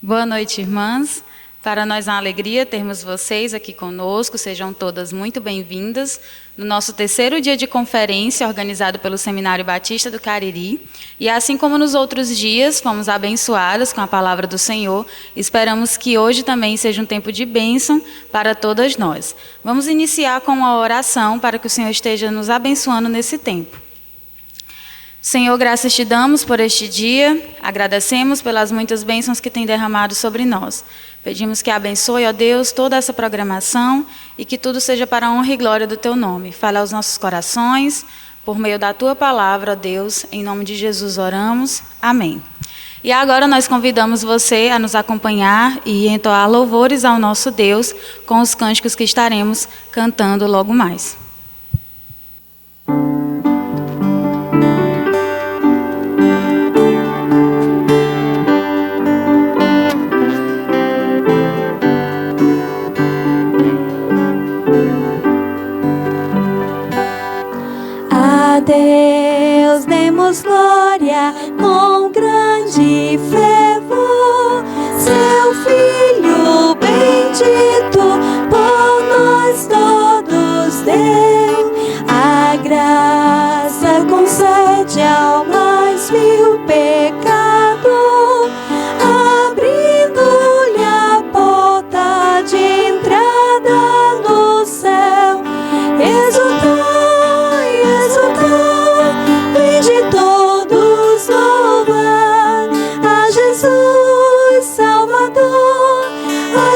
Boa noite, irmãs. Para nós é uma alegria termos vocês aqui conosco. Sejam todas muito bem-vindas no nosso terceiro dia de conferência organizado pelo Seminário Batista do Cariri. E assim como nos outros dias, fomos abençoadas com a palavra do Senhor. Esperamos que hoje também seja um tempo de bênção para todas nós. Vamos iniciar com uma oração para que o Senhor esteja nos abençoando nesse tempo. Senhor, graças te damos por este dia, agradecemos pelas muitas bênçãos que tem derramado sobre nós. Pedimos que abençoe, ó Deus, toda essa programação e que tudo seja para a honra e glória do teu nome. Fala aos nossos corações, por meio da tua palavra, ó Deus, em nome de Jesus oramos. Amém. E agora nós convidamos você a nos acompanhar e entoar louvores ao nosso Deus com os cânticos que estaremos cantando logo mais. Deus demos glória com grande fervor, seu Filho bendito por nós todos deu. A graça concede ao mais vil pecado, abrindo-lhe a porta de entrada no céu.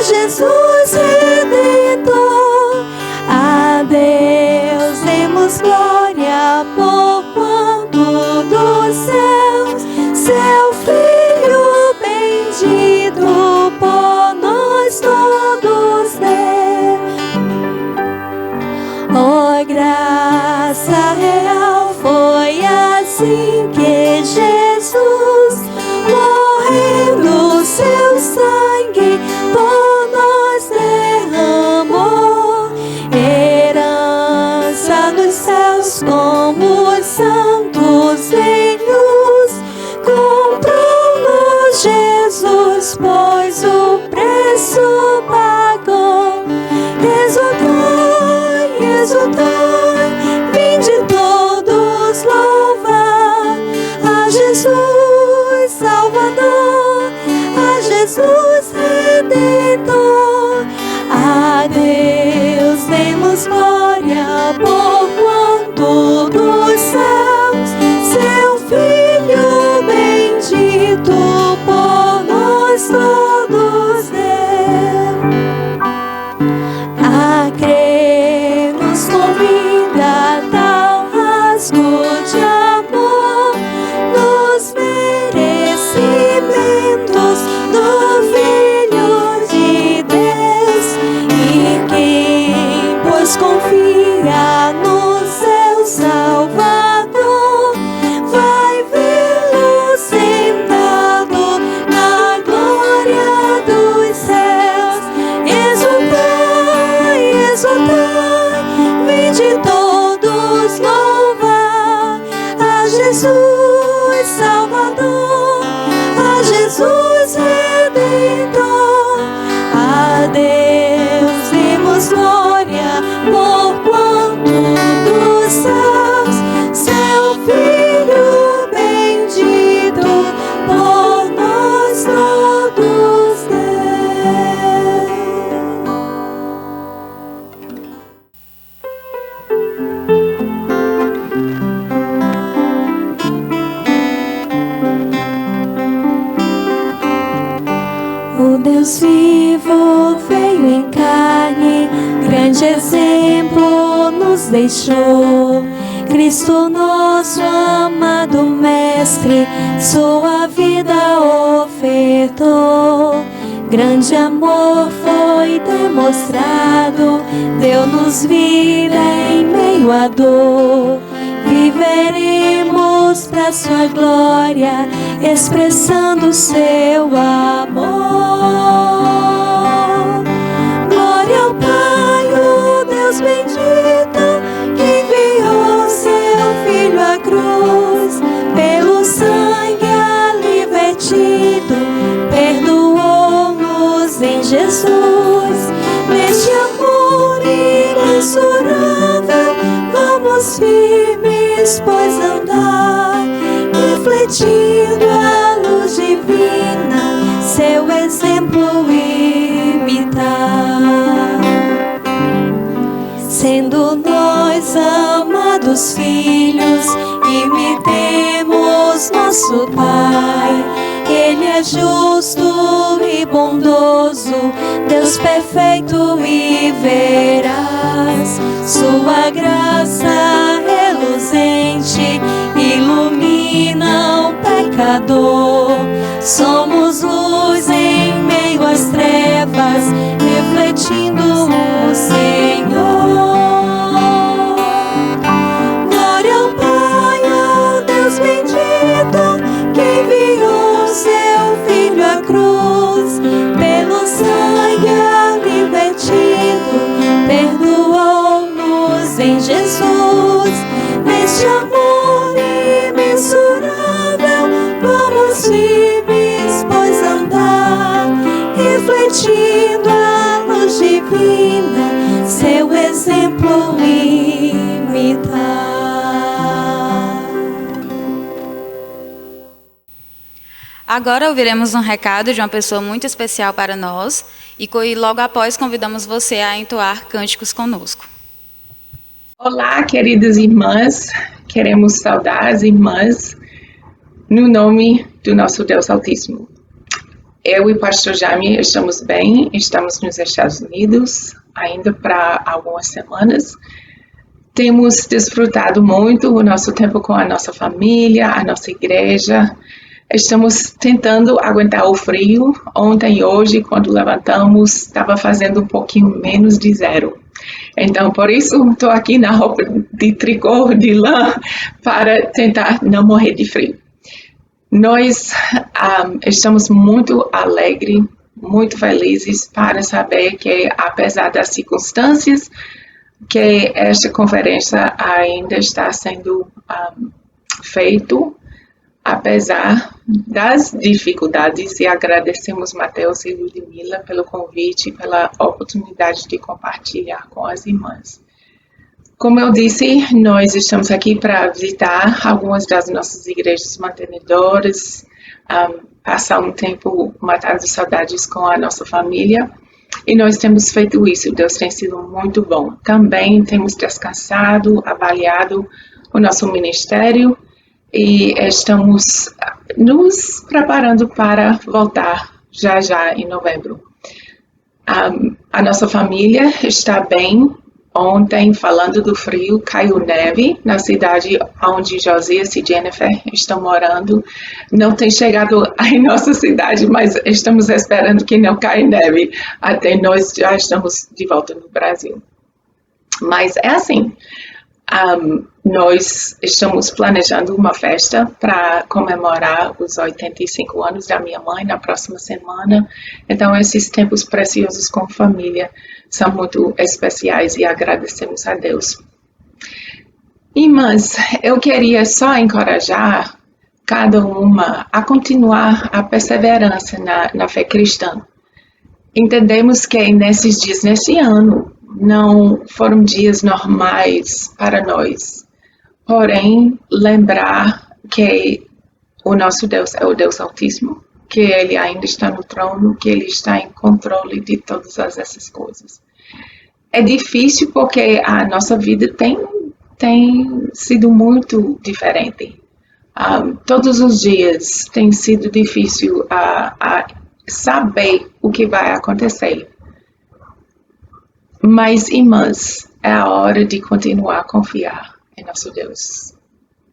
Jesus Redentor, a Deus demos glória por quanto dos céus seu Filho bendito por nós todos deu. Oh, graça real, foi assim que Jesus morreu no seu sangue por nós derramou, herança dos céus como os santos velhos, comprou-nos Jesus, pois o preço pagou. Exultai, exultai, vinde todos louvar a Jesus Salvador, a Jesus Redentor. A Deus demos glória por quanto dos céus seu Filho bendito por nós todos deu. A crer nos convida tal rasgo de amor nos merecimentos do Filho de Deus. E quem, pois, confia no seu Salvador, vai vê-lo sentado na glória dos céus. Exultai, exultai, vinde todos louvar a Jesus Salvador, a Jesus Redentor. A Deus demos glória por quanto dos céus seu Filho bendito por nós todos deu. O Deus vivo veio em carne, grande exemplo nos deixou. Cristo nosso amado Mestre, sua vida ofertou. Grande amor foi demonstrado, deu-nos vida em meio à dor. Viveremos pra sua glória, expressando seu amor. Glória ao Pai, o Deus bendito, que enviou seu Filho à cruz, pelo sangue ali vertido, perdoou Jesus. Neste amor imensurável, vamos firmes, pois andar, refletindo a luz divina, seu exemplo imitar. Sendo nós amados filhos, imitemos nosso Pai. Ele é justo e bondoso, Deus perfeito e veraz. Sua graça reluzente ilumina o pecador. Somos luz em meio às trevas, refletindo o Senhor. Glória ao Pai, ao Deus bendito, que enviou seu Filho à cruz. Pelo sangue ali vertido, perdoou-nos em Jesus. Neste amor imensurável, vamos firmes, pois andar, refletindo a luz divina, seu exemplo imitar. Agora ouviremos um recado de uma pessoa muito especial para nós e logo após convidamos você a entoar cânticos conosco. Olá, queridas irmãs, queremos saudar as irmãs no nome do nosso Deus Altíssimo. Eu e o pastor Jaime estamos bem, estamos nos Estados Unidos ainda para algumas semanas. Temos desfrutado muito o nosso tempo com a nossa família, a nossa igreja. Estamos tentando aguentar o frio. Ontem e hoje, quando levantamos, estava fazendo um pouquinho menos de 0. Então, por isso, estou aqui na roupa de tricô, de lã, para tentar não morrer de frio. Nós estamos muito alegres, muito felizes para saber que, apesar das circunstâncias, que esta conferência ainda está sendo feito, apesar das dificuldades, e agradecemos Mateus e Ludmila pelo convite, pela oportunidade de compartilhar com as irmãs. Como eu disse, nós estamos aqui para visitar algumas das nossas igrejas mantenedoras, passar um tempo matando saudades com a nossa família, e nós temos feito isso. Deus tem sido muito bom. Também temos descansado, avaliado o nosso ministério, e estamos nos preparando para voltar já em novembro. A nossa família está bem. Ontem, falando do frio, caiu neve na cidade onde Josias e Jennifer estão morando. Não tem chegado em nossa cidade, mas estamos esperando que não caia neve. Até nós já estamos de volta no Brasil. Mas é assim. Nós estamos planejando uma festa para comemorar os 85 anos da minha mãe na próxima semana. Então, esses tempos preciosos com família são muito especiais e agradecemos a Deus. Irmãs, eu queria só encorajar cada uma a continuar a perseverança na fé cristã. Entendemos que nesses dias, nesse ano, não foram dias normais para nós. Porém, lembrar que o nosso Deus é o Deus Altíssimo, que Ele ainda está no trono, que Ele está em controle de todas essas coisas. É difícil porque a nossa vida tem sido muito diferente. Todos os dias tem sido difícil a saber o que vai acontecer. Mas, irmãs, é a hora de continuar a confiar em nosso Deus.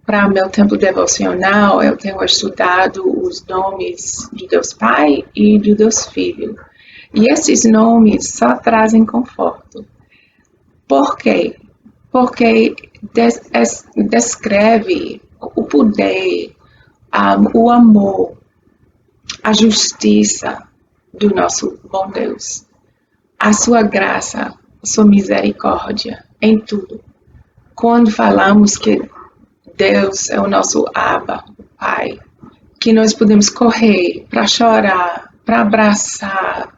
Para meu tempo devocional, eu tenho estudado os nomes do Deus Pai e do Deus Filho. E esses nomes só trazem conforto. Por quê? Porque descreve o poder, o amor, a justiça do nosso bom Deus. A sua graça, a sua misericórdia em tudo. Quando falamos que Deus é o nosso Abba, o Pai, que nós podemos correr para chorar, para abraçar,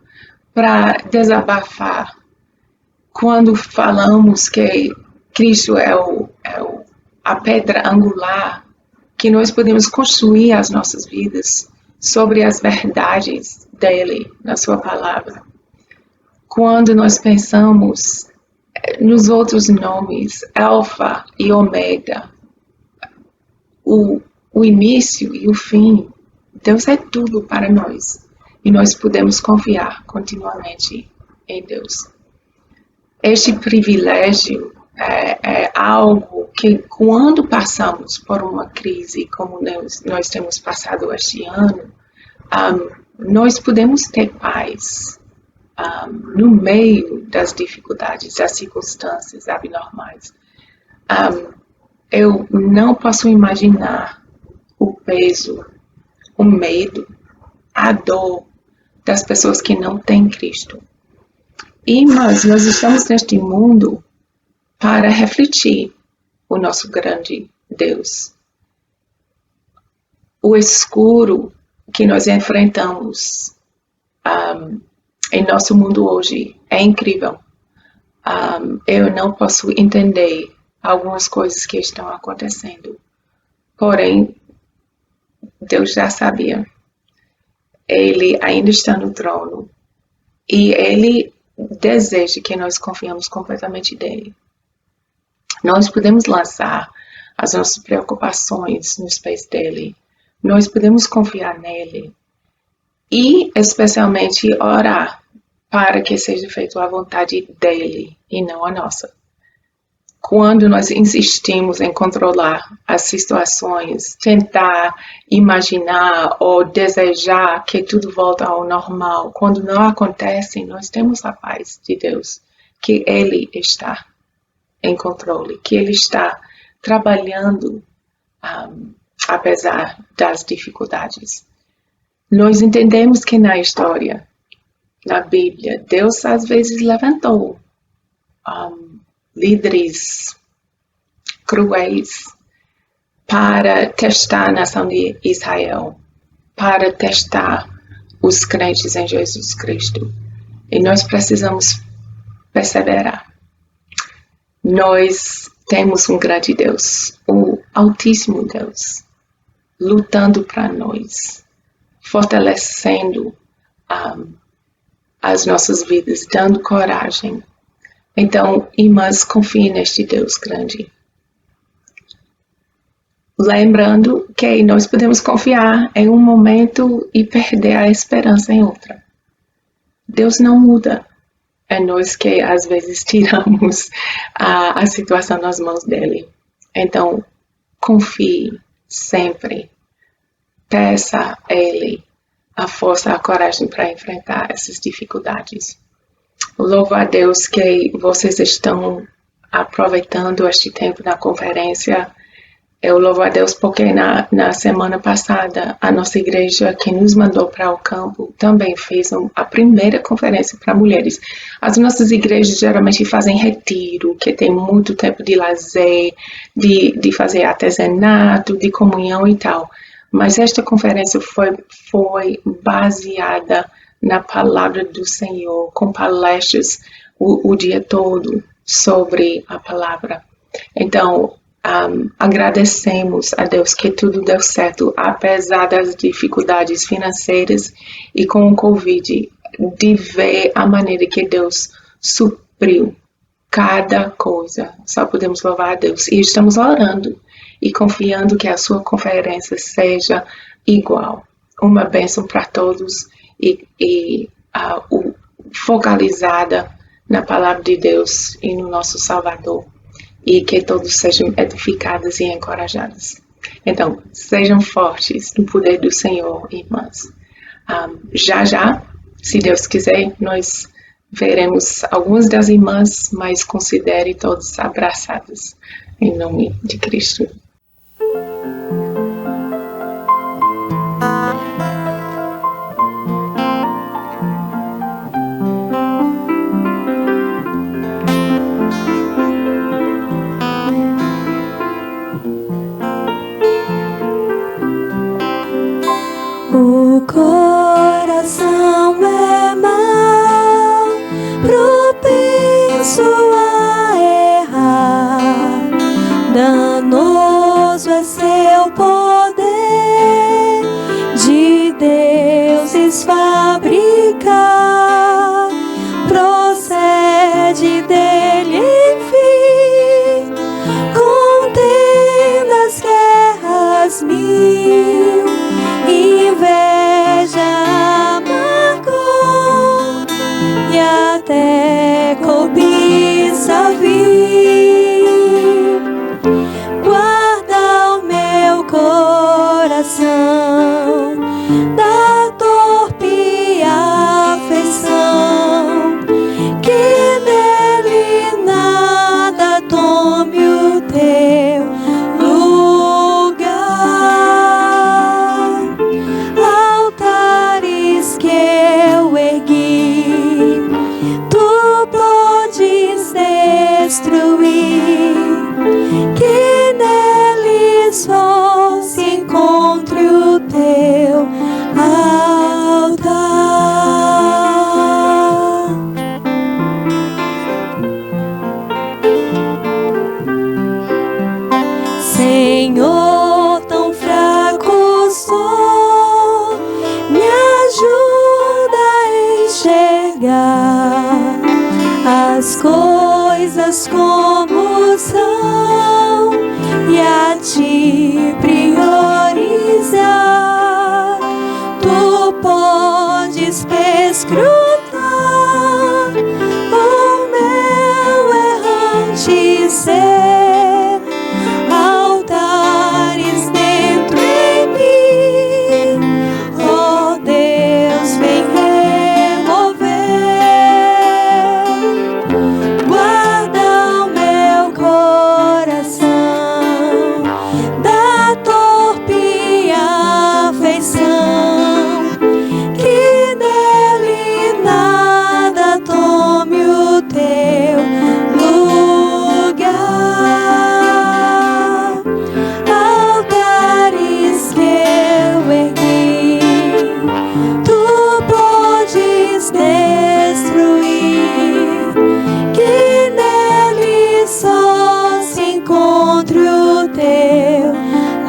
para desabafar quando falamos que Cristo é a pedra angular, que nós podemos construir as nossas vidas sobre as verdades dele, na sua palavra. Quando nós pensamos nos outros nomes, Alfa e Ômega, o início e o fim, Deus é tudo para nós. E nós podemos confiar continuamente em Deus. Este privilégio é algo que, quando passamos por uma crise como nós temos passado este ano, nós podemos ter paz no meio das dificuldades, das circunstâncias abnormais. Eu não posso imaginar o peso, o medo, a dor das pessoas que não têm Cristo. Mas nós estamos neste mundo para refletir o nosso grande Deus. O escuro que nós enfrentamos em nosso mundo hoje é incrível. Eu não posso entender algumas coisas que estão acontecendo. Porém, Deus já sabia. Ele ainda está no trono. E Ele deseja que nós confiamos completamente nele. Nós podemos lançar as nossas preocupações nos pés dele. Nós podemos confiar nele. E, especialmente, orar para que seja feita a vontade dele e não a nossa. Quando nós insistimos em controlar as situações, tentar imaginar ou desejar que tudo volta ao normal, quando não acontece, nós temos a paz de Deus, que Ele está em controle, que Ele está trabalhando apesar das dificuldades. Nós entendemos que na história, na Bíblia, Deus às vezes levantou líderes cruéis para testar a nação de Israel, para testar os crentes em Jesus Cristo. E nós precisamos perseverar. Nós temos um grande Deus, o Altíssimo Deus, lutando para nós, fortalecendo as nossas vidas, dando coragem. Então, irmãs, confiem neste Deus grande. Lembrando que nós podemos confiar em um momento e perder a esperança em outra. Deus não muda. É nós que, às vezes, tiramos a situação nas mãos dele. Então, confie sempre. Peça a ele a força, a coragem para enfrentar essas dificuldades. Louvo a Deus que vocês estão aproveitando este tempo na conferência. Eu louvo a Deus porque na semana passada a nossa igreja que nos mandou para o campo também fez a primeira conferência para mulheres. As nossas igrejas geralmente fazem retiro, que tem muito tempo de lazer, de fazer artesanato, de comunhão e tal. Mas esta conferência foi baseada na palavra do Senhor, com palestras o dia todo sobre a palavra. Então, agradecemos a Deus que tudo deu certo, apesar das dificuldades financeiras e com o Covid, de ver a maneira que Deus supriu cada coisa. Só podemos louvar a Deus. E estamos orando e confiando que a sua conferência seja igual. Uma bênção para todos e focalizada na palavra de Deus e no nosso Salvador. E que todos sejam edificados e encorajados. Então, sejam fortes no poder do Senhor, irmãs. Já, se Deus quiser, nós veremos algumas das irmãs, mas considere todos abraçados, em nome de Cristo. O coração é fabricar, procede dele, enfim, contendas, guerras mil, inveja, amargor e até cobiça vil. Guarda o meu coração da torpe afeição, que nele nada tome o teu lugar. Altares que eu ergui, tu podes destruir, que neles só se encontre o teu altar. Senhor, tão fraco sou, me ajuda a enxergar as coisas como são e a te priorizar. Tu podes perscrutar o meu errante ser, altares dentro em mim, oh Deus, vem remover. Guarda o meu coração da torpe afeição, que nele nada tome o teu lugar. Altares que eu ergui, tu podes destruir, que nele só se encontre o teu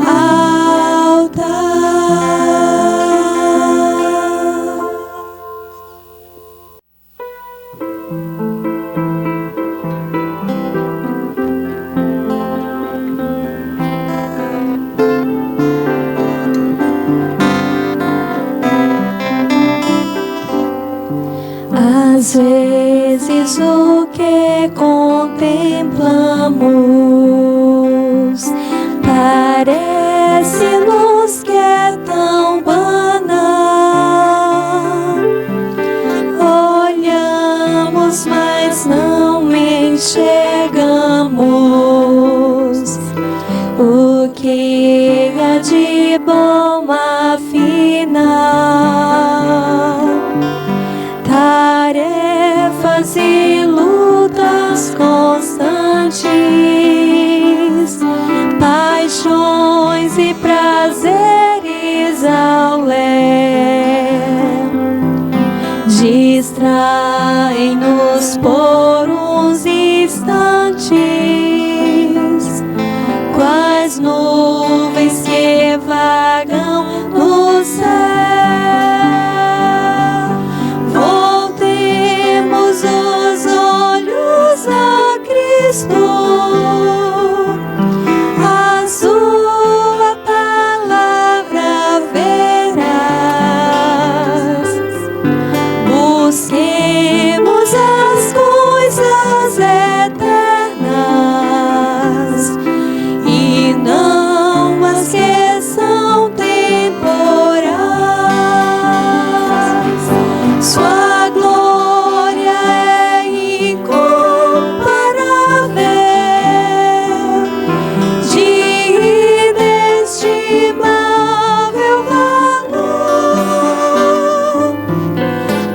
altar. Às vezes o que contemplamos parece-nos que é tão banal. Olhamos, mas não enxergamos o que há de bom afinal. Tarefas e lutas constantes, paixões e prazeres ao léu, distraem-nos por uns instantes, quais nuvens que vagam no céu. Voltemos os olhos a Cristo, a sua palavra verás. Busquemos as coisas eternas e não as que são temporais. Sua glória é incomparável, de inestimável valor.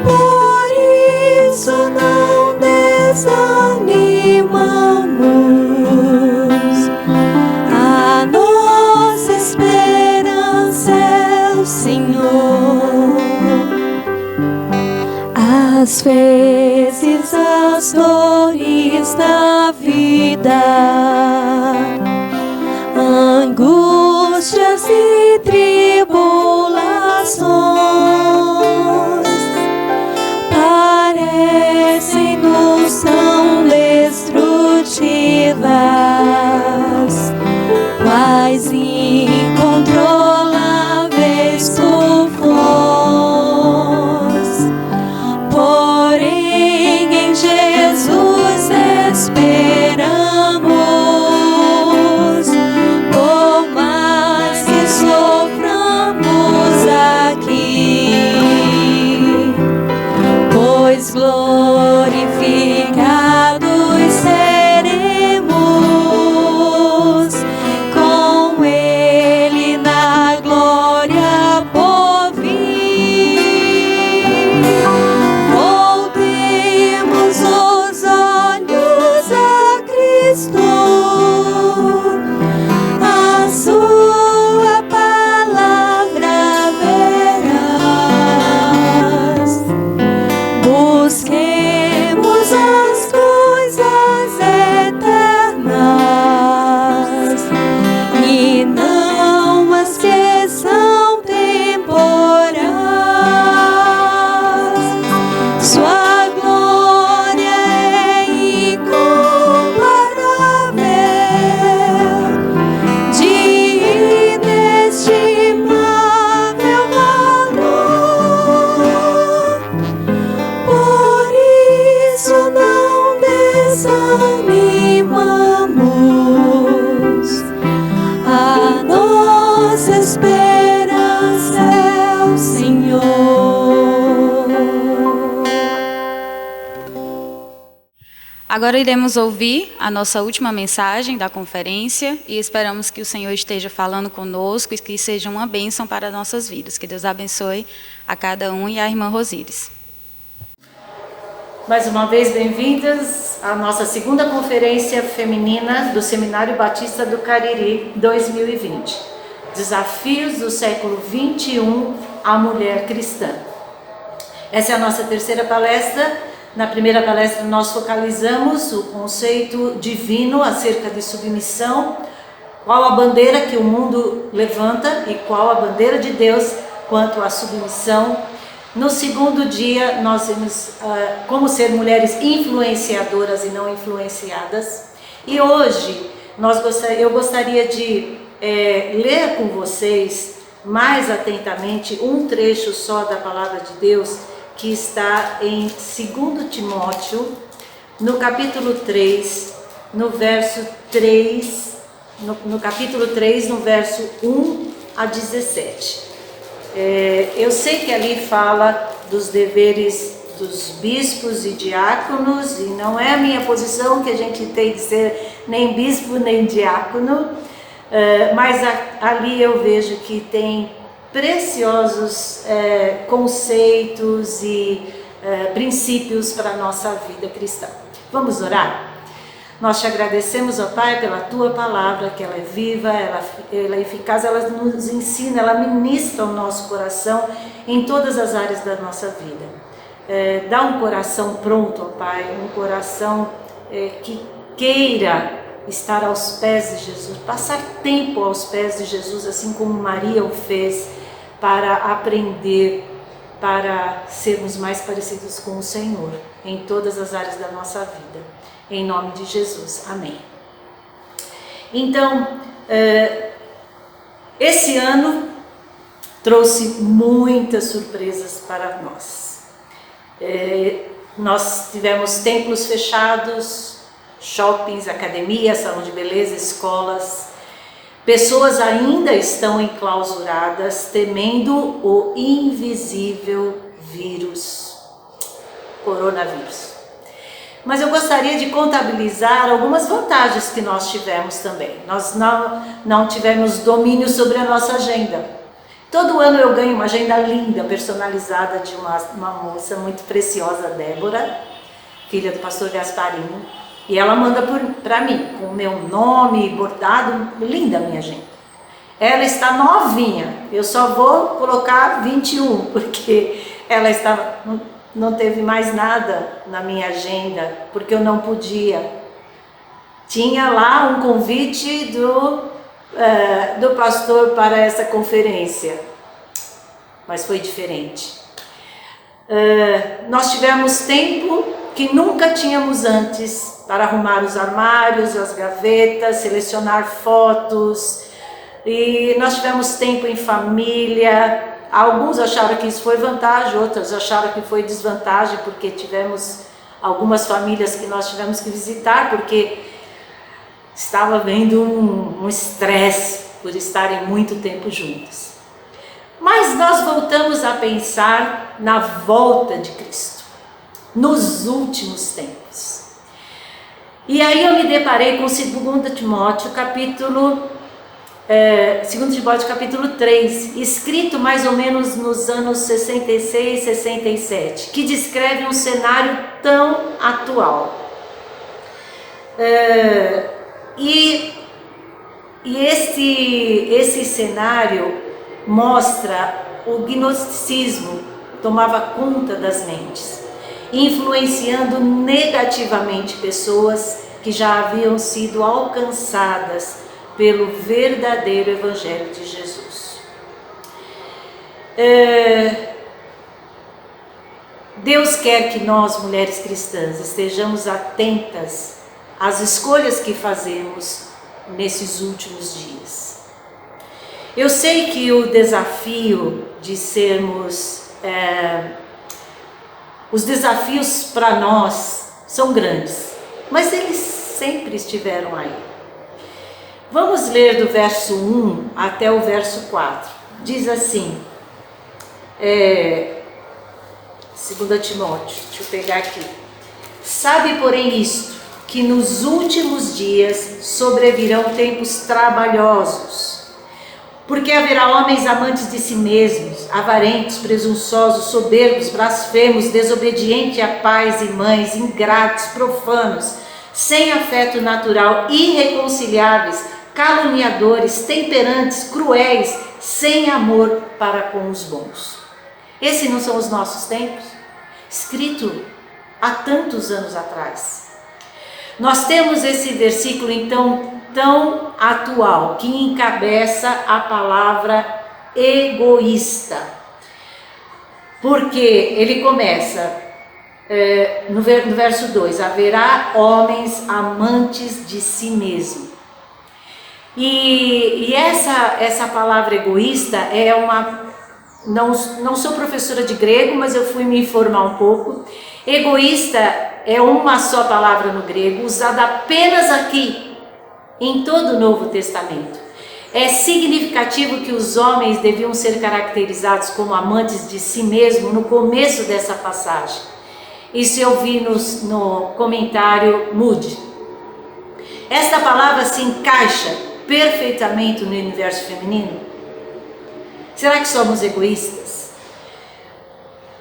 Por isso não desanimamos, a nossa esperança é o Senhor. Às vezes as dores da vida, angústias e tribulações Agora iremos ouvir a nossa última mensagem da conferência e esperamos que o Senhor esteja falando conosco e que seja uma bênção para nossas vidas. Que Deus abençoe a cada um e a irmã Rosíris. Mais uma vez, bem-vindas à nossa segunda conferência feminina do Seminário Batista do Cariri 2020. Desafios do século XXI à mulher cristã. Essa é a nossa terceira palestra. Na primeira palestra nós focalizamos o conceito divino acerca de submissão, qual a bandeira que o mundo levanta e qual a bandeira de Deus quanto à submissão. No segundo dia nós vimos como ser mulheres influenciadoras e não influenciadas. E hoje eu gostaria de ler com vocês mais atentamente um trecho só da Palavra de Deus que está em 2 Timóteo, no capítulo 3, no verso 3, no capítulo 3, no verso 1 a 17. Eu sei que ali fala dos deveres dos bispos e diáconos, e não é a minha posição que a gente tem de ser nem bispo nem diácono, mas ali eu vejo que tem preciosos conceitos e princípios para a nossa vida cristã. Vamos orar? Nós te agradecemos, ó Pai, pela Tua palavra, que ela é viva, ela é eficaz, ela nos ensina, ela ministra o nosso coração em todas as áreas da nossa vida. Dá um coração pronto, ó Pai, um coração que queira estar aos pés de Jesus, passar tempo aos pés de Jesus, assim como Maria o fez, para aprender, para sermos mais parecidos com o Senhor, em todas as áreas da nossa vida. Em nome de Jesus. Amém. Então, esse ano trouxe muitas surpresas para nós. Nós tivemos templos fechados, shoppings, academias, salão de beleza, escolas. Pessoas ainda estão enclausuradas, temendo o invisível vírus, coronavírus. Mas eu gostaria de contabilizar algumas vantagens que nós tivemos também. Nós não tivemos domínio sobre a nossa agenda. Todo ano eu ganho uma agenda linda, personalizada, de uma moça muito preciosa, Débora, filha do pastor Gasparinho. E ela manda para mim, com o meu nome bordado, linda a minha agenda. Ela está novinha, eu só vou colocar 21, porque ela não teve mais nada na minha agenda, porque eu não podia. Tinha lá um convite do pastor para essa conferência, mas foi diferente. Nós tivemos tempo que nunca tínhamos antes para arrumar os armários, as gavetas, selecionar fotos, e nós tivemos tempo em família. Alguns acharam que isso foi vantagem, outros acharam que foi desvantagem, porque tivemos algumas famílias que nós tivemos que visitar, porque estava havendo um estresse por estarem muito tempo juntos. Mas nós voltamos a pensar na volta de Cristo, nos últimos tempos. E aí eu me deparei com 2 Timóteo capítulo 3, escrito mais ou menos nos anos 66, 67, que descreve um cenário tão atual. E esse cenário mostra o gnosticismo tomava conta das mentes, influenciando negativamente pessoas que já haviam sido alcançadas pelo verdadeiro Evangelho de Jesus. Deus quer que nós, mulheres cristãs, estejamos atentas às escolhas que fazemos nesses últimos dias. Eu sei que o desafio de sermos... os desafios para nós são grandes, mas eles sempre estiveram aí. Vamos ler do verso 1 até o verso 4. Diz assim, 2 Timóteo, deixa eu pegar aqui. Sabe, porém, isto, que nos últimos dias sobrevirão tempos trabalhosos. Porque haverá homens amantes de si mesmos, avarentos, presunçosos, soberbos, blasfemos, desobedientes a pais e mães, ingratos, profanos, sem afeto natural, irreconciliáveis, caluniadores, temperantes, cruéis, sem amor para com os bons. Esses não são os nossos tempos? Escrito há tantos anos atrás. Nós temos esse versículo então tão atual, que encabeça a palavra egoísta. Porque ele começa no verso 2, haverá homens amantes de si mesmo. E essa palavra egoísta é uma... Não sou professora de grego, mas eu fui me informar um pouco. Egoísta é uma só palavra no grego, usada apenas aqui, em todo o Novo Testamento. É significativo que os homens deviam ser caracterizados como amantes de si mesmo no começo dessa passagem. Isso eu vi no comentário Moody. Esta palavra se encaixa perfeitamente no universo feminino? Será que somos egoístas?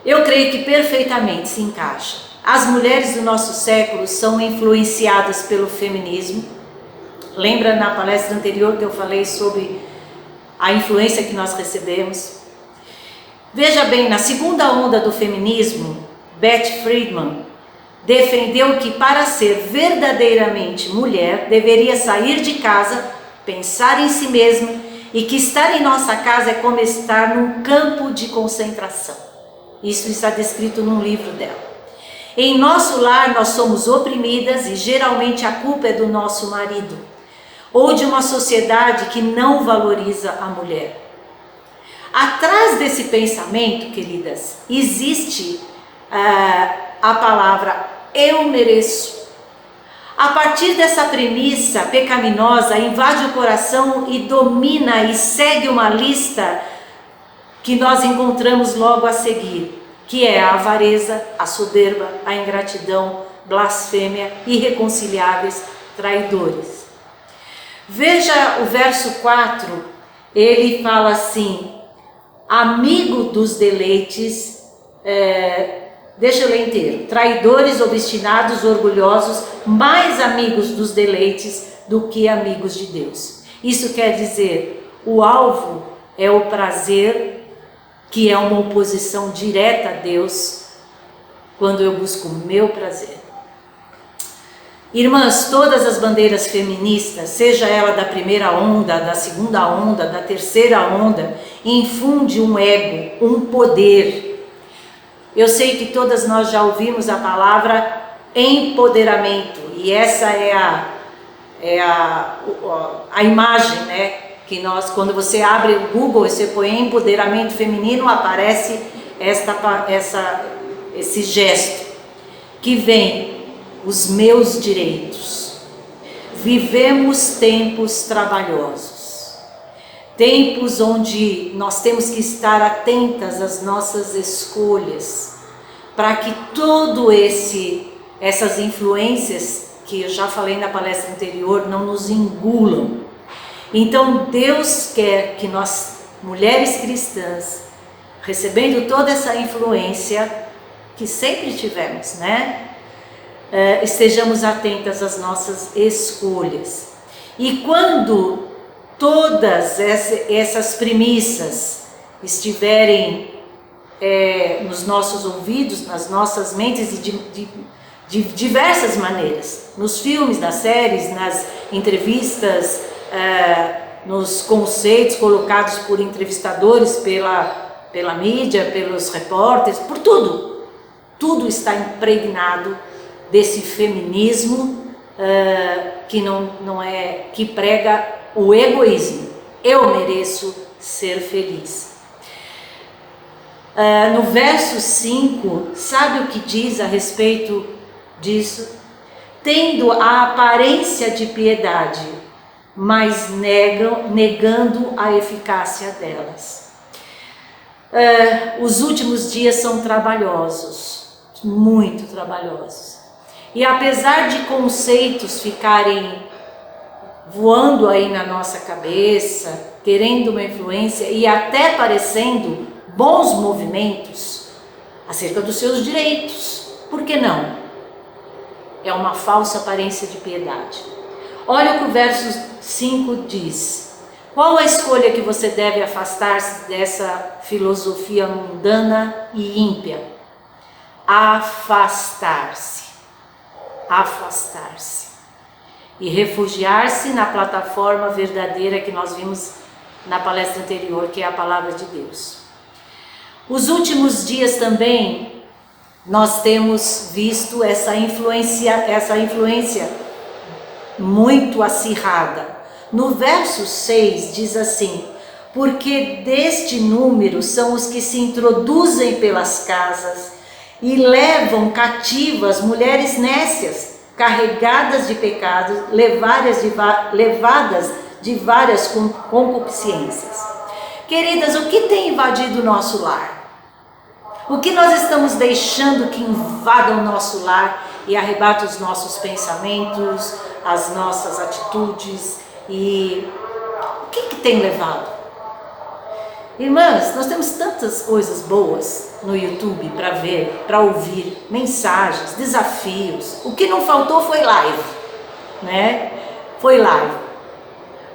Eu creio que perfeitamente se encaixa. As mulheres do nosso século são influenciadas pelo feminismo. Lembra na palestra anterior que eu falei sobre a influência que nós recebemos? Veja bem, na segunda onda do feminismo, Beth Friedman defendeu que para ser verdadeiramente mulher, deveria sair de casa, pensar em si mesma, e que estar em nossa casa é como estar num campo de concentração. Isso está descrito num livro dela. Em nosso lar nós somos oprimidas e geralmente a culpa é do nosso marido, ou de uma sociedade que não valoriza a mulher. Atrás desse pensamento, queridas, existe a palavra eu mereço. A partir dessa premissa pecaminosa, invade o coração e domina e segue uma lista que nós encontramos logo a seguir, que é a avareza, a soberba, a ingratidão, blasfêmia, irreconciliáveis, traidores. Veja o verso 4, ele fala assim, amigo dos deleites, deixa eu ler inteiro, traidores, obstinados, orgulhosos, mais amigos dos deleites do que amigos de Deus. Isso quer dizer, o alvo é o prazer, que é uma oposição direta a Deus, quando eu busco o meu prazer. Irmãs, todas as bandeiras feministas, seja ela da primeira onda, da segunda onda, da terceira onda, infunde um ego, um poder. Eu sei que todas nós já ouvimos a palavra empoderamento, e essa é a imagem, né? Que nós, quando você abre o Google e você põe empoderamento feminino, aparece esse gesto, que vem os meus direitos. Vivemos tempos trabalhosos, tempos onde nós temos que estar atentas às nossas escolhas, para que essas influências que eu já falei na palestra anterior não nos engulam. Então Deus quer que nós, mulheres cristãs, recebendo toda essa influência que sempre tivemos, né? Estejamos atentas às nossas escolhas. E quando todas essas premissas estiverem nos nossos ouvidos, nas nossas mentes, e de diversas maneiras, nos filmes, nas séries, nas entrevistas, nos conceitos colocados por entrevistadores, pela mídia, pelos repórteres, por tudo está impregnado desse feminismo que prega o egoísmo. Eu mereço ser feliz. No verso 5, sabe o que diz a respeito disso? Tendo a aparência de piedade, mas negando a eficácia delas. Os últimos dias são trabalhosos, muito trabalhosos. E apesar de conceitos ficarem voando aí na nossa cabeça, querendo uma influência e até parecendo bons movimentos acerca dos seus direitos, por que não? É uma falsa aparência de piedade. Olha o que o verso 5 diz. Qual a escolha que você deve afastar-se dessa filosofia mundana e ímpia? Afastar-se. Afastar-se. E refugiar-se na plataforma verdadeira que nós vimos na palestra anterior, que é a palavra de Deus. Os últimos dias também nós temos visto essa influência muito acirrada. No verso 6 diz assim: porque deste número são os que se introduzem pelas casas e levam cativas mulheres nécias, carregadas de pecados, levadas de várias concupiscências. Queridas, o que tem invadido o nosso lar? O que nós estamos deixando que invada o nosso lar e arrebata os nossos pensamentos, as nossas atitudes? E o que tem levado? Irmãs, nós temos tantas coisas boas no YouTube para ver, para ouvir, mensagens, desafios. O que não faltou foi live, né? Foi live.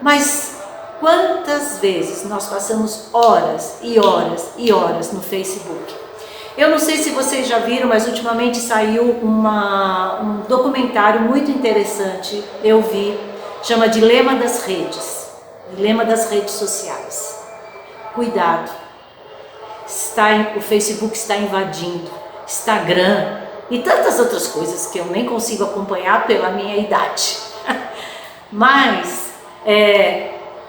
Mas quantas vezes nós passamos horas e horas e horas no Facebook? Eu não sei se vocês já viram, mas ultimamente saiu um documentário muito interessante, eu vi, chama Dilema das Redes, Dilema das Redes Sociais. Cuidado, o Facebook está invadindo, Instagram e tantas outras coisas que eu nem consigo acompanhar pela minha idade. Mas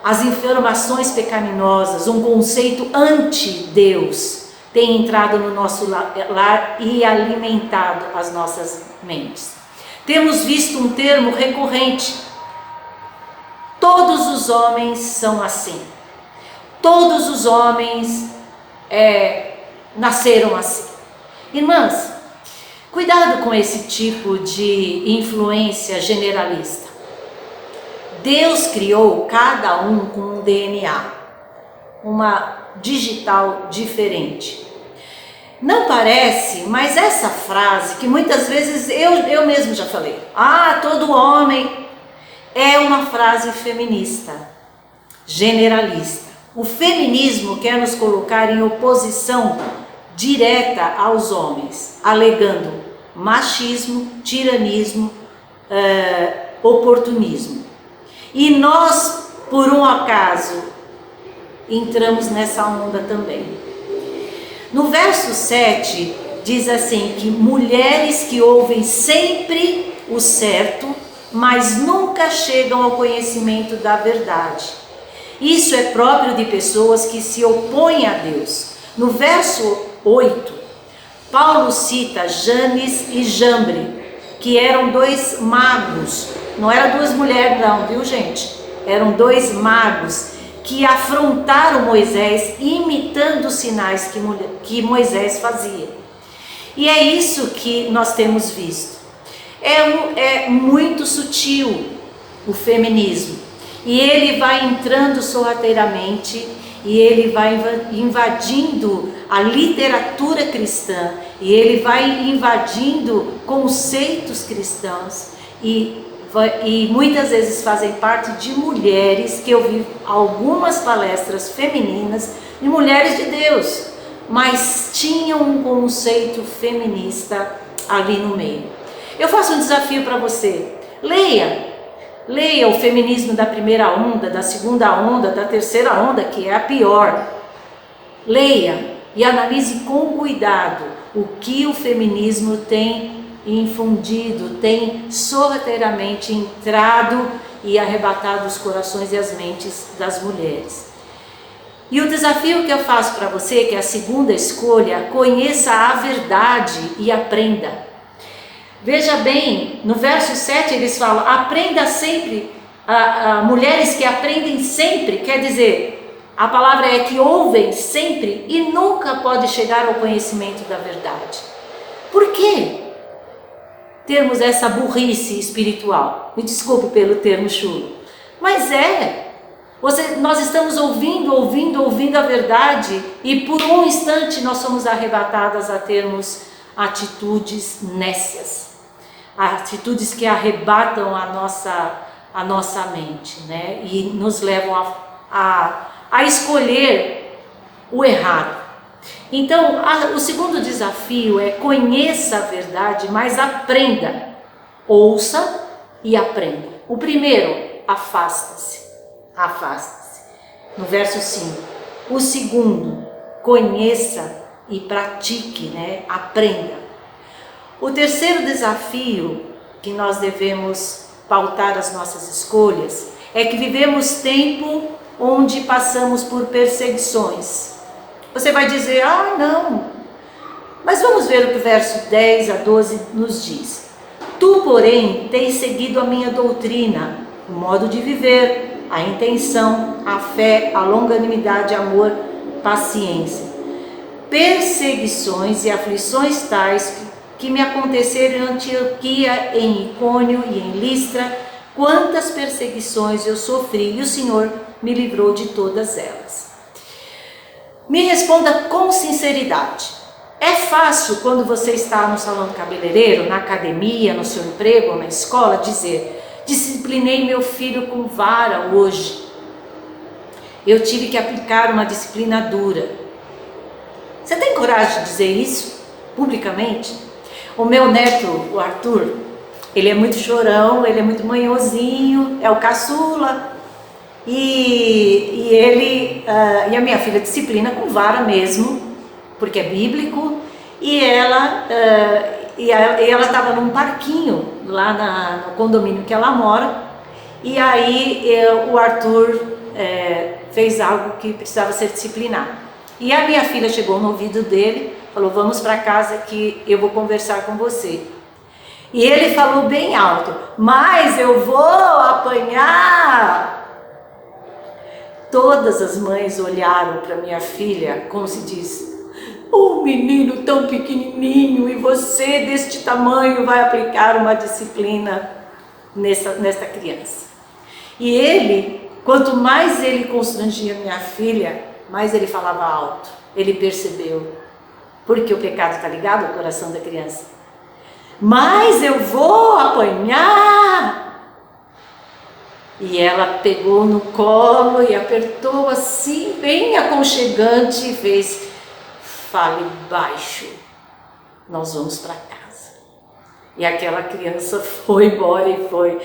as informações pecaminosas, um conceito anti-Deus tem entrado no nosso lar e alimentado as nossas mentes. Temos visto um termo recorrente: todos os homens são assim. Todos os homens nasceram assim. Irmãs, cuidado com esse tipo de influência generalista. Deus criou cada um com um DNA, uma digital diferente. Não parece, mas essa frase que muitas vezes eu mesmo já falei, todo homem, é uma frase feminista, generalista. O feminismo quer nos colocar em oposição direta aos homens, alegando machismo, tiranismo, oportunismo. E nós, por um acaso, entramos nessa onda também. No verso 7 diz assim que mulheres que ouvem sempre o certo, mas nunca chegam ao conhecimento da verdade. Isso é próprio de pessoas que se opõem a Deus. No verso 8, Paulo cita Janes e Jambre, que eram dois magos. Não eram duas mulheres não, viu gente? Eram dois magos que afrontaram Moisés, imitando os sinais que Moisés fazia. E é isso que nós temos visto. É muito sutil o feminismo. E ele vai entrando sorrateiramente, e ele vai invadindo a literatura cristã, e ele vai invadindo conceitos cristãos, e muitas vezes fazem parte de mulheres, que eu vi algumas palestras femininas, de mulheres de Deus, mas tinham um conceito feminista ali no meio. Eu faço um desafio para você: leia o feminismo da primeira onda, da segunda onda, da terceira onda, que é a pior. Leia e analise com cuidado o que o feminismo tem infundido, tem sorrateiramente entrado e arrebatado os corações e as mentes das mulheres. E o desafio que eu faço para você, que é a segunda escolha: conheça a verdade e aprenda. Veja bem, no verso 7 eles falam: aprenda sempre, mulheres que aprendem sempre, quer dizer, a palavra é que ouvem sempre e nunca pode chegar ao conhecimento da verdade. Por quê? termos essa burrice espiritual. Me desculpe pelo termo chulo, mas nós estamos ouvindo a verdade e por um instante nós somos arrebatadas a termos atitudes nécias, atitudes que arrebatam a nossa mente, né? E nos levam a escolher o errado. Então, o segundo desafio é: conheça a verdade, mas aprenda. Ouça e aprenda. O primeiro, afasta-se. Afasta-se. No verso 5. O segundo, conheça e pratique, né? Aprenda. O terceiro desafio que nós devemos pautar as nossas escolhas é que vivemos tempo onde passamos por perseguições. Você vai dizer: não. Mas vamos ver o que o verso 10 a 12 nos diz. Tu, porém, tens seguido a minha doutrina, o modo de viver, a intenção, a fé, a longanimidade, amor, paciência. Perseguições e aflições tais que me aconteceram em Antioquia, em Icônio e em Listra, quantas perseguições eu sofri, e o Senhor me livrou de todas elas. Me responda com sinceridade. É fácil, quando você está no salão do cabeleireiro, na academia, no seu emprego ou na escola, dizer: disciplinei meu filho com vara hoje. Eu tive que aplicar uma disciplina dura. Você tem coragem de dizer isso publicamente? O meu neto, o Arthur, ele é muito chorão, ele é muito manhosinho, é o caçula. E a minha filha disciplina com vara mesmo, porque é bíblico. E ela estava num parquinho lá no condomínio que ela mora. E aí o Arthur fez algo que precisava ser disciplinado. E a minha filha chegou no ouvido dele, falou: vamos para casa que eu vou conversar com você. E ele falou bem alto: mas eu vou apanhar. Todas as mães olharam para minha filha, como se diz: um menino tão pequenininho, e você deste tamanho vai aplicar uma disciplina nesta criança. E ele, quanto mais ele constrangia minha filha, mais ele falava alto. Ele percebeu, porque o pecado está ligado ao coração da criança. Mas eu vou apanhar. E ela pegou no colo e apertou assim, bem aconchegante, e fez: fale baixo, nós vamos para casa. E aquela criança foi embora e foi.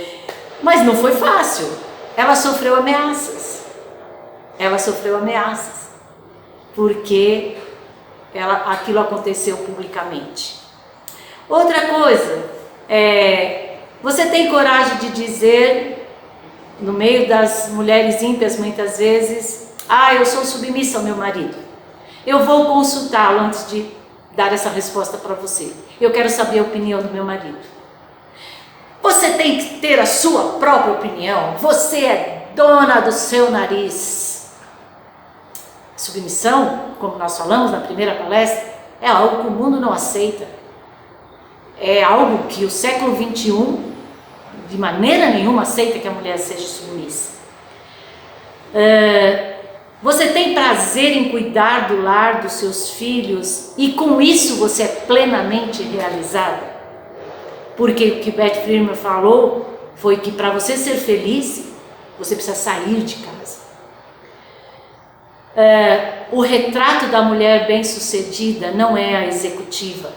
Mas não foi fácil. Ela sofreu ameaças. Porque aquilo aconteceu publicamente. Outra coisa, você tem coragem de dizer, no meio das mulheres ímpias muitas vezes: eu sou submissa ao meu marido, eu vou consultá-lo antes de dar essa resposta para você, eu quero saber a opinião do meu marido. Você tem que ter a sua própria opinião, você é dona do seu nariz. Submissão, como nós falamos na primeira palestra, é algo que o mundo não aceita, é algo que o século 21 de maneira nenhuma aceita que a mulher seja submissa. Você tem prazer em cuidar do lar dos seus filhos e com isso você é plenamente realizada? Porque o que Beth Freeman falou foi que para você ser feliz, você precisa sair de casa. O retrato da mulher bem-sucedida não é a executiva.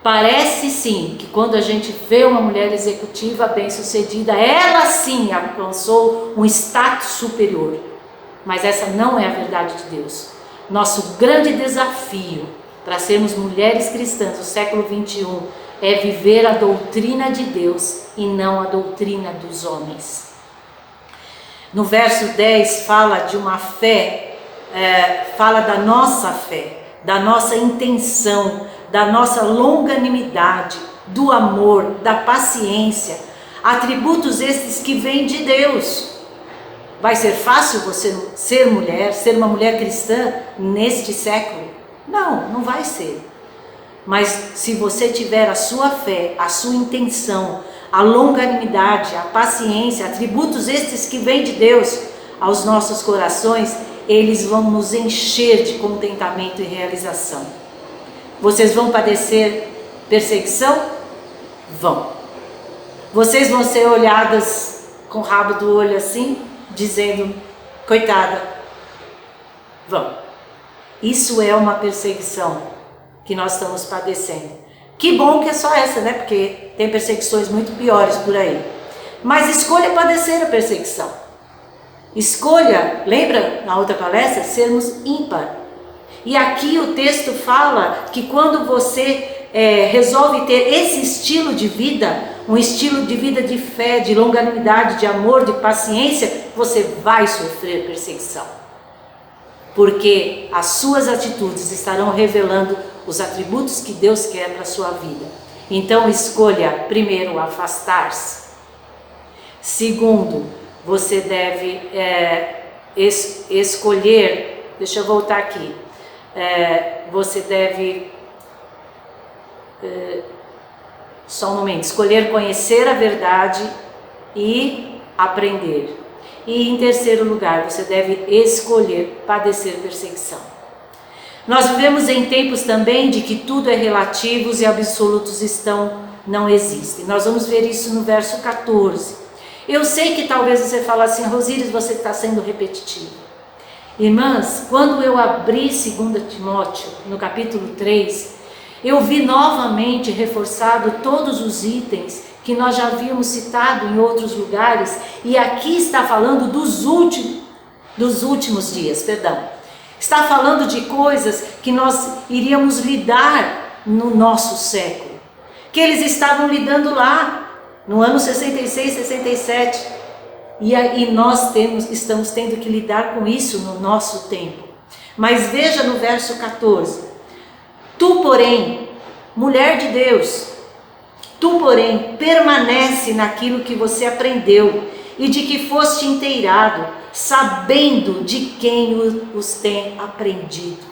Parece sim que quando a gente vê uma mulher executiva bem-sucedida, ela sim alcançou um status superior. Mas essa não é a verdade de Deus. Nosso grande desafio para sermos mulheres cristãs do século 21 é viver a doutrina de Deus e não a doutrina dos homens. No verso 10 fala de uma fé, fala da nossa fé, da nossa intenção, da nossa longanimidade, do amor, da paciência, atributos esses que vêm de Deus. Vai ser fácil você ser mulher, ser uma mulher cristã neste século? Não, não vai ser. Mas se você tiver a sua fé, a sua intenção, a longanimidade, a paciência, atributos estes que vêm de Deus aos nossos corações, eles vão nos encher de contentamento e realização. Vocês vão padecer perseguição? Vão. Vocês vão ser olhadas com o rabo do olho assim, dizendo, coitada. Vão. Isso é uma perseguição que nós estamos padecendo. Que bom que é só essa, né? Porque tem perseguições muito piores por aí. Mas escolha padecer a perseguição. Escolha, lembra na outra palestra, sermos ímpar. E aqui o texto fala que quando você resolve ter esse estilo de vida, um estilo de vida de fé, de longanimidade, de amor, de paciência, você vai sofrer perseguição. Porque as suas atitudes estarão revelando os atributos que Deus quer para a sua vida. Então escolha, primeiro, afastar-se. Segundo, você deve escolher, deixa eu voltar aqui, você deve, só um momento, escolher conhecer a verdade e aprender. E em terceiro lugar, você deve escolher padecer perseguição. Nós vivemos em tempos também de que tudo é relativo e absolutos não existem. Nós vamos ver isso no verso 14. Eu sei que talvez você fale assim, Rosíris, você está sendo repetitivo. Irmãs, quando eu abri 2 Timóteo, no capítulo 3, eu vi novamente reforçado todos os itens que nós já havíamos citado em outros lugares, e aqui está falando dos últimos dias, Está falando de coisas que nós iríamos lidar no nosso século, que eles estavam lidando lá, no ano 66, 67, e nós estamos tendo que lidar com isso no nosso tempo. Mas veja no verso 14, tu porém, mulher de Deus, tu porém permanece naquilo que você aprendeu e de que foste inteirado, sabendo de quem os tem aprendido.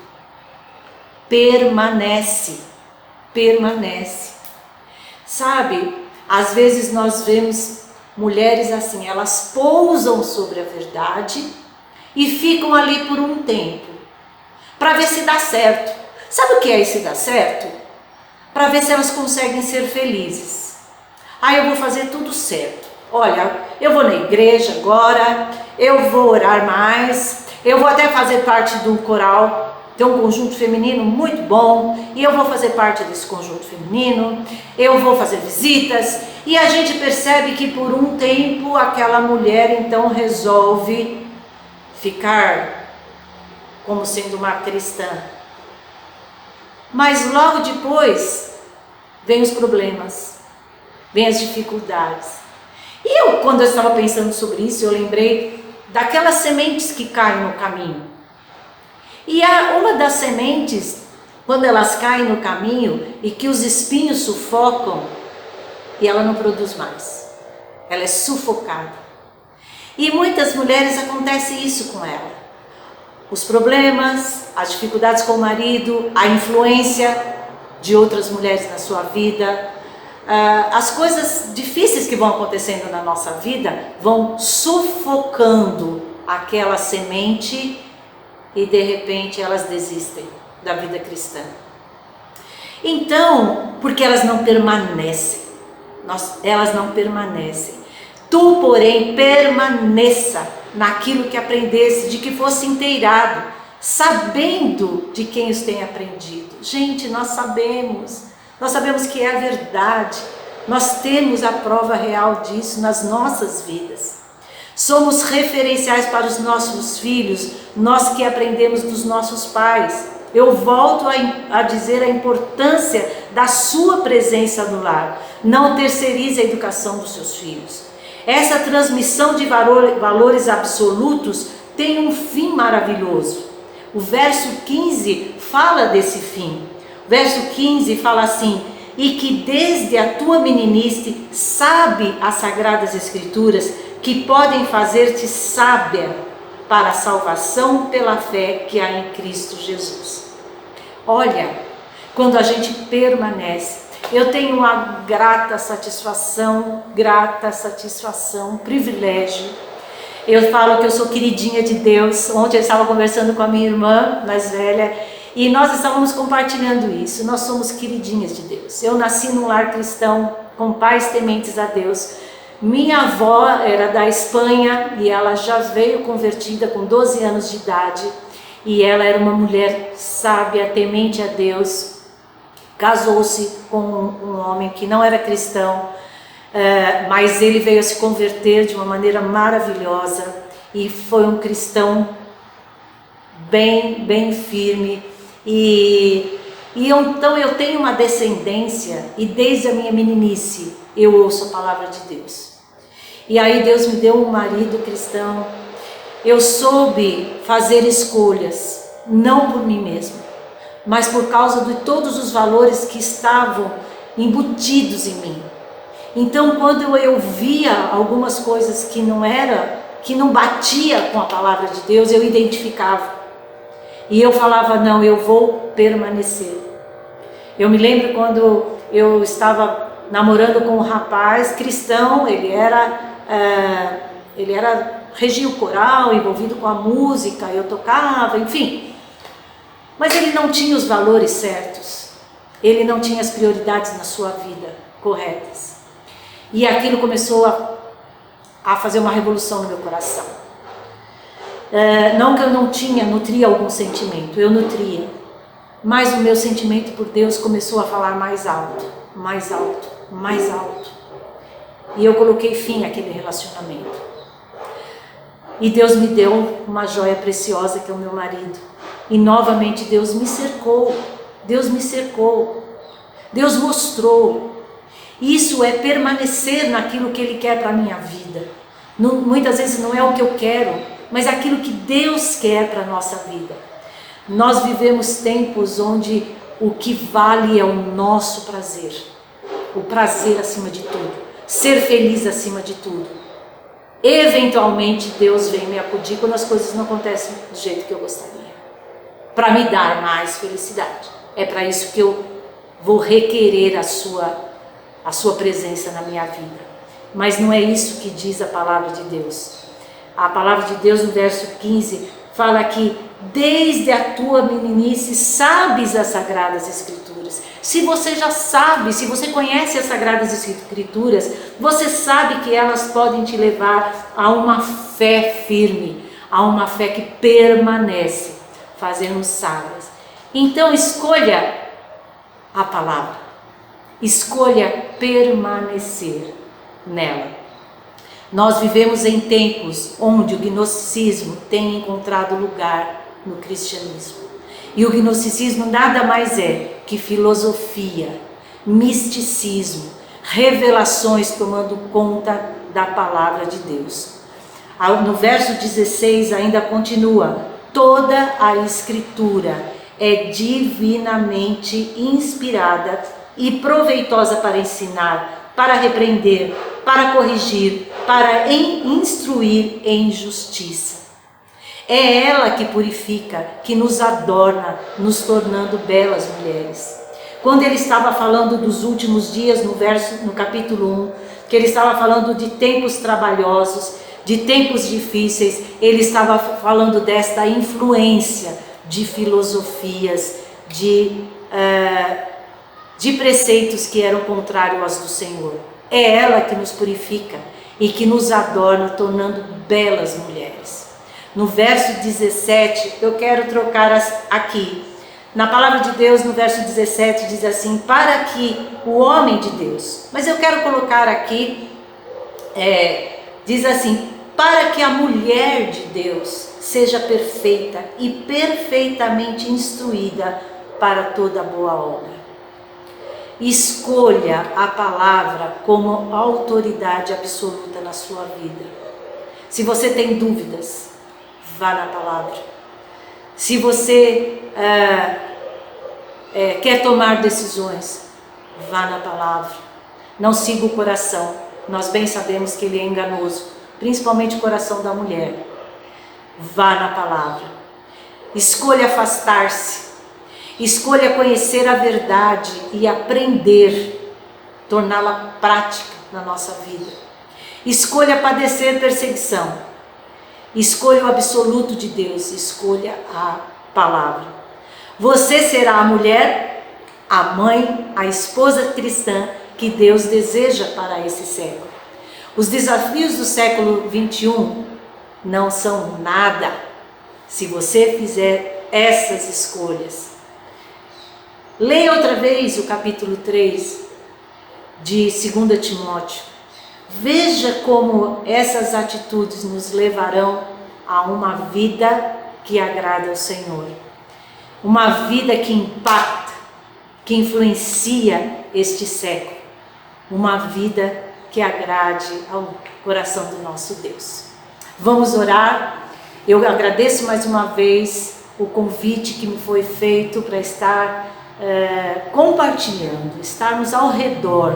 Permanece. Sabe, às vezes nós vemos mulheres assim, elas pousam sobre a verdade e ficam ali por um tempo, para ver se dá certo. Sabe o que é esse dar certo? Para ver se elas conseguem ser felizes. Eu vou fazer tudo certo. Olha, eu vou na igreja agora, eu vou orar mais, eu vou até fazer parte do coral, tem um conjunto feminino muito bom, e eu vou fazer parte desse conjunto feminino, eu vou fazer visitas, e a gente percebe que por um tempo aquela mulher então resolve ficar como sendo uma cristã. Mas logo depois vem os problemas, vem as dificuldades. E quando eu estava pensando sobre isso, eu lembrei daquelas sementes que caem no caminho. E uma das sementes, quando elas caem no caminho e que os espinhos sufocam, e ela não produz mais, ela é sufocada. E muitas mulheres acontece isso com ela. Os problemas, as dificuldades com o marido, a influência de outras mulheres na sua vida, as coisas difíceis que vão acontecendo na nossa vida vão sufocando aquela semente e de repente elas desistem da vida cristã. Então, porque elas não permanecem, elas não permanecem. Tu, porém, permaneça naquilo que aprendesse, de que fosse inteirado, sabendo de quem os tem aprendido. Gente, nós sabemos que é a verdade, nós temos a prova real disso nas nossas vidas. Somos referenciais para os nossos filhos, nós que aprendemos dos nossos pais. Eu volto a dizer a importância da sua presença no lar. Não terceirize a educação dos seus filhos. Essa transmissão de valores absolutos tem um fim maravilhoso. O verso 15 fala desse fim. O verso 15 fala assim: e que desde a tua meninice sabe as sagradas escrituras, que podem fazer-te sábia para a salvação pela fé que há em Cristo Jesus. Olha, quando a gente permanece. Eu tenho uma grata satisfação, privilégio. Eu falo que eu sou queridinha de Deus. Ontem eu estava conversando com a minha irmã mais velha e nós estávamos compartilhando isso. Nós somos queridinhas de Deus. Eu nasci num lar cristão com pais tementes a Deus. Minha avó era da Espanha e ela já veio convertida com 12 anos de idade. E ela era uma mulher sábia, temente a Deus. Casou-se com um homem que não era cristão, mas ele veio a se converter de uma maneira maravilhosa e foi um cristão bem firme. Então eu tenho uma descendência e desde a minha meninice eu ouço a palavra de Deus. E aí Deus me deu um marido cristão. Eu soube fazer escolhas, não por mim mesma, mas por causa de todos os valores que estavam embutidos em mim. Então, quando eu via algumas coisas que não batia com a palavra de Deus, eu identificava. E eu falava, não, eu vou permanecer. Eu me lembro quando eu estava namorando com um rapaz cristão, ele regia o coral, envolvido com a música, eu tocava, enfim. Mas ele não tinha os valores certos, ele não tinha as prioridades na sua vida corretas. E aquilo começou a fazer uma revolução no meu coração. Não que eu não nutria algum sentimento, eu nutria. Mas o meu sentimento por Deus começou a falar mais alto, mais alto, mais alto. E eu coloquei fim àquele relacionamento. E Deus me deu uma joia preciosa que é o meu marido. E novamente Deus me cercou, Deus mostrou. Isso é permanecer naquilo que Ele quer para a minha vida. Muitas vezes não é o que eu quero, mas aquilo que Deus quer para a nossa vida. Nós vivemos tempos onde o que vale é o nosso prazer, o prazer acima de tudo, ser feliz acima de tudo. Eventualmente Deus vem me acudir quando as coisas não acontecem do jeito que eu gostaria, para me dar mais felicidade. É para isso que eu vou requerer a sua presença na minha vida. Mas não é isso que diz a palavra de Deus. A palavra de Deus no verso 15 fala que desde a tua meninice sabes as Sagradas Escrituras. Se você já sabe, se você conhece as Sagradas Escrituras, você sabe que elas podem te levar a uma fé firme, a uma fé que permanece, fazendo sábias. Então escolha a palavra, escolha permanecer nela. Nós vivemos em tempos onde o gnosticismo tem encontrado lugar no cristianismo. E o gnosticismo nada mais é que filosofia, misticismo, revelações tomando conta da palavra de Deus. No verso 16 ainda continua: toda a Escritura é divinamente inspirada e proveitosa para ensinar, para repreender, para corrigir, para instruir em justiça. É ela que purifica, que nos adorna, nos tornando belas mulheres. Quando ele estava falando dos últimos dias, no capítulo 1, que ele estava falando de tempos trabalhosos, de tempos difíceis, ele estava falando desta influência de filosofias, de preceitos que eram contrários aos do Senhor. É ela que nos purifica e que nos adorna, tornando belas mulheres. No verso 17, eu quero trocar aqui. Na palavra de Deus, no verso 17, diz assim: para que o homem de Deus, mas eu quero colocar aqui, diz assim: para que a mulher de Deus seja perfeita e perfeitamente instruída para toda boa obra. Escolha a palavra como autoridade absoluta na sua vida. Se você tem dúvidas, vá na palavra. Se você quer tomar decisões, vá na palavra. Não siga o coração. Nós bem sabemos que ele é enganoso, principalmente o coração da mulher. Vá na palavra. Escolha afastar-se. Escolha conhecer a verdade e aprender, torná-la prática na nossa vida. Escolha padecer perseguição. Escolha o absoluto de Deus, escolha a palavra. Você será a mulher, a mãe, a esposa cristã que Deus deseja para esse século. Os desafios do século 21 não são nada se você fizer essas escolhas. Leia outra vez o capítulo 3 de 2 Timóteo. Veja como essas atitudes nos levarão a uma vida que agrada ao Senhor. Uma vida que impacta, que influencia este século. Uma vida que agrade ao coração do nosso Deus. Vamos orar. Eu agradeço mais uma vez o convite que me foi feito para estar compartilhando, estarmos ao redor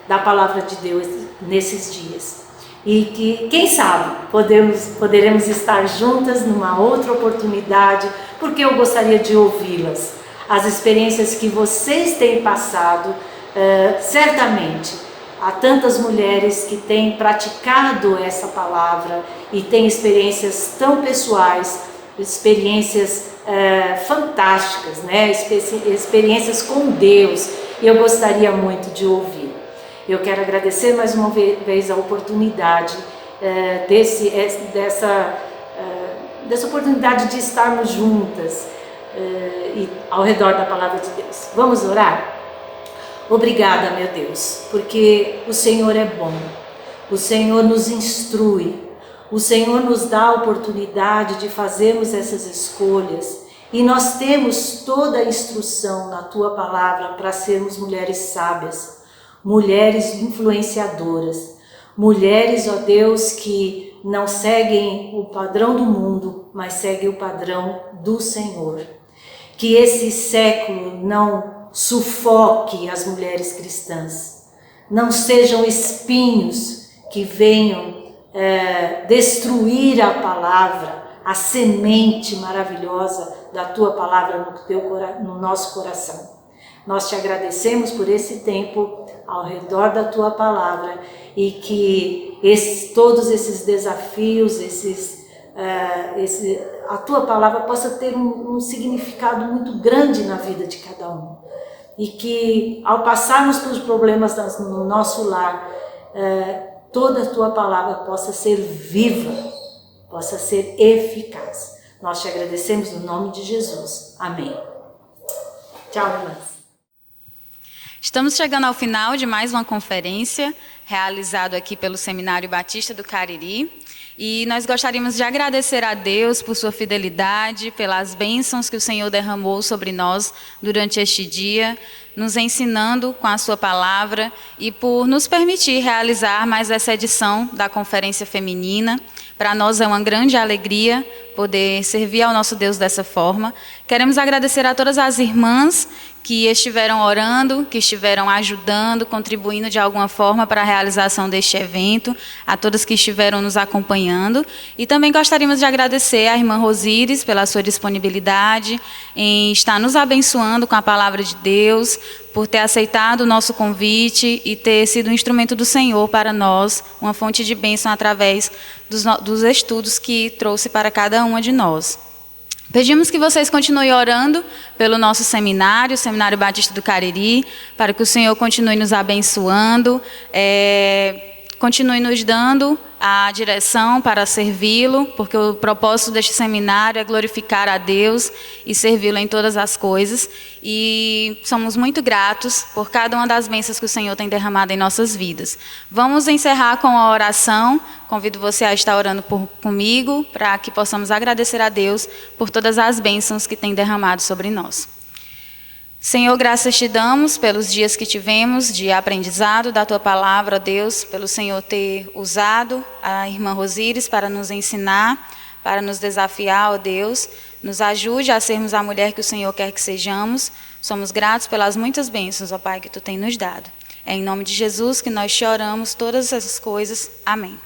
da palavra de Deus nesses dias. E que, quem sabe, poderemos estar juntas numa outra oportunidade, porque eu gostaria de ouvi-las. As experiências que vocês têm passado, certamente, há tantas mulheres que têm praticado essa palavra e têm experiências tão pessoais, experiências fantásticas, né? Experiências com Deus, e eu gostaria muito de ouvir. Eu quero agradecer mais uma vez a oportunidade dessa oportunidade de estarmos juntas e ao redor da palavra de Deus. Vamos orar? Obrigada, meu Deus, porque o Senhor é bom, o Senhor nos instrui, o Senhor nos dá a oportunidade de fazermos essas escolhas e nós temos toda a instrução na Tua palavra para sermos mulheres sábias, mulheres influenciadoras, mulheres, ó Deus, que não seguem o padrão do mundo, mas seguem o padrão do Senhor. Que esse século não sufoque as mulheres cristãs, não sejam espinhos que venham destruir a palavra, a semente maravilhosa da Tua palavra no nosso coração. Nós te agradecemos por esse tempo ao redor da Tua palavra e que todos esses desafios, a Tua palavra possa ter um significado muito grande na vida de cada um. E que ao passarmos pelos problemas no nosso lar, toda a Tua palavra possa ser viva, possa ser eficaz. Nós te agradecemos no nome de Jesus. Amém. Tchau, irmãs. Estamos chegando ao final de mais uma conferência realizada aqui pelo Seminário Batista do Cariri. E nós gostaríamos de agradecer a Deus por sua fidelidade, pelas bênçãos que o Senhor derramou sobre nós durante este dia, nos ensinando com a sua palavra e por nos permitir realizar mais essa edição da Conferência Feminina. Para nós é uma grande alegria poder servir ao nosso Deus dessa forma. Queremos agradecer a todas as irmãs que estiveram orando, que estiveram ajudando, contribuindo de alguma forma para a realização deste evento, a todas que estiveram nos acompanhando. E também gostaríamos de agradecer à irmã Rosíris pela sua disponibilidade em estar nos abençoando com a palavra de Deus, por ter aceitado o nosso convite e ter sido um instrumento do Senhor para nós, uma fonte de bênção através dos estudos que trouxe para cada uma de nós. Pedimos que vocês continuem orando pelo nosso seminário, o Seminário Batista do Cariri, para que o Senhor continue nos abençoando, continue nos dando a direção para servi-lo, porque o propósito deste seminário é glorificar a Deus e servi-lo em todas as coisas. E somos muito gratos por cada uma das bênçãos que o Senhor tem derramado em nossas vidas. Vamos encerrar com a oração. Convido você a estar orando comigo, para que possamos agradecer a Deus por todas as bênçãos que tem derramado sobre nós. Senhor, graças te damos pelos dias que tivemos de aprendizado da Tua palavra, Deus, pelo Senhor ter usado a irmã Rosíris para nos ensinar, para nos desafiar, ó Deus. Nos ajude a sermos a mulher que o Senhor quer que sejamos. Somos gratos pelas muitas bênçãos, ó Pai, que Tu tem nos dado. É em nome de Jesus que nós te oramos todas essas coisas. Amém.